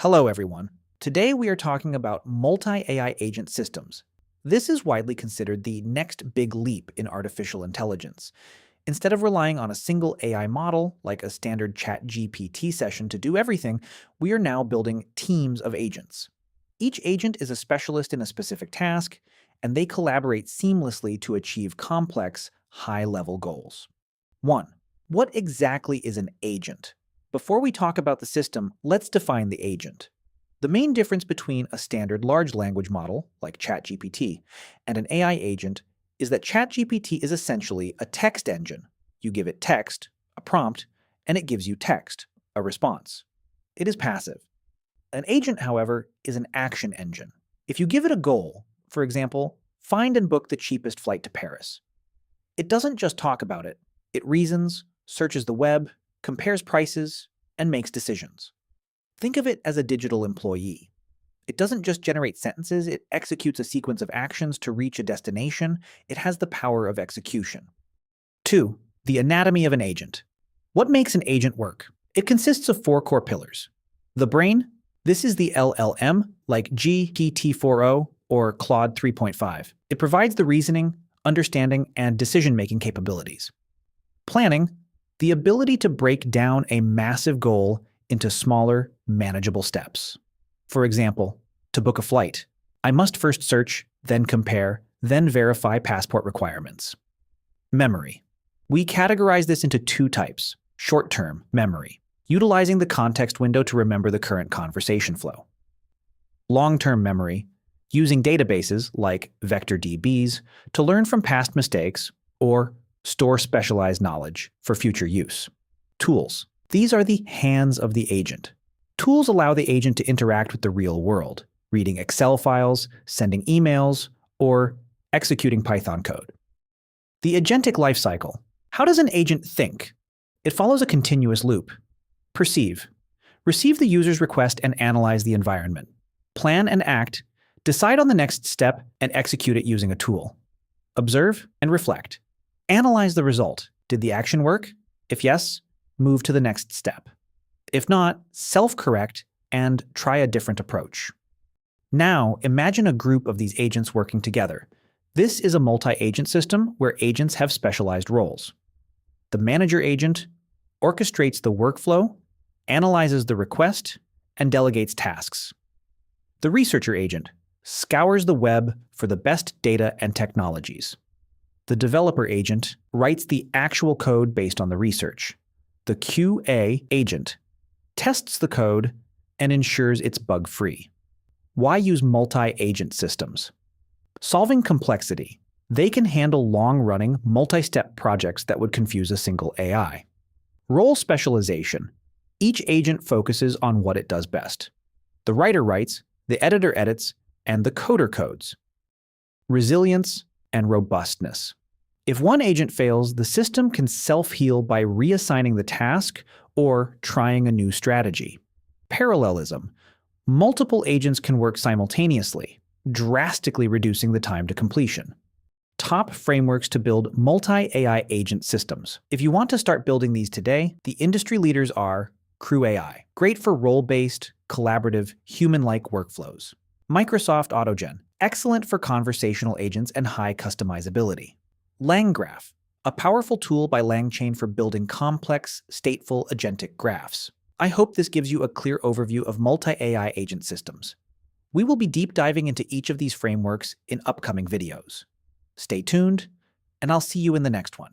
Hello, everyone. Today we are talking about multi-AI agent systems. This is widely considered the next big leap in artificial intelligence. Instead of relying on a single AI model, like a standard ChatGPT session to do everything, we are now building teams of agents. Each agent is a specialist in a specific task, and they collaborate seamlessly to achieve complex, high-level goals. 1. What exactly is an agent? Before we talk about the system, let's define the agent. The main difference between a standard large language model, like ChatGPT, and an AI agent is that ChatGPT is essentially a text engine. You give it text, a prompt, and it gives you text, a response. It is passive. An agent, however, is an action engine. If you give it a goal, for example, find and book the cheapest flight to Paris, it doesn't just talk about it. It reasons, searches the web, compares prices, and makes decisions. Think of it as a digital employee. It doesn't just generate sentences, it executes a sequence of actions to reach a destination. It has the power of execution. 2. The anatomy of an agent. What makes an agent work? It consists of 4 core pillars. The brain. This is the LLM, like GPT-4o or Claude 3.5. It provides the reasoning, understanding, and decision-making capabilities. Planning. The ability to break down a massive goal into smaller, manageable steps. For example, to book a flight, I must first search, then compare, then verify passport requirements. Memory. We categorize this into 2 types. Short-term memory, utilizing the context window to remember the current conversation flow. Long-term memory, using databases like vector DBs to learn from past mistakes or store specialized knowledge for future use. Tools. These are the hands of the agent. Tools allow the agent to interact with the real world, reading Excel files, sending emails, or executing Python code. The agentic lifecycle. How does an agent think? It follows a continuous loop. Perceive. Receive the user's request and analyze the environment. Plan and act. Decide on the next step and execute it using a tool. Observe and reflect. Analyze the result. Did the action work? If yes, move to the next step. If not, self-correct and try a different approach. Now, imagine a group of these agents working together. This is a multi-agent system where agents have specialized roles. The manager agent orchestrates the workflow, analyzes the request, and delegates tasks. The researcher agent scours the web for the best data and technologies. The developer agent writes the actual code based on the research. The QA agent tests the code and ensures it's bug-free. Why use multi-agent systems? Solving complexity. They can handle long-running, multi-step projects that would confuse a single AI. Role specialization. Each agent focuses on what it does best. The writer writes, the editor edits, and the coder codes. Resilience and robustness. If one agent fails, the system can self-heal by reassigning the task or trying a new strategy. Parallelism. Multiple agents can work simultaneously, drastically reducing the time to completion. Top frameworks to build multi-AI agent systems. If you want to start building these today, the industry leaders are Crew AI, great for role-based, collaborative, human-like workflows. Microsoft AutoGen, excellent for conversational agents and high customizability. LangGraph, a powerful tool by LangChain for building complex, stateful agentic graphs. I hope this gives you a clear overview of multi-AI agent systems. We will be deep diving into each of these frameworks in upcoming videos. Stay tuned, and I'll see you in the next one.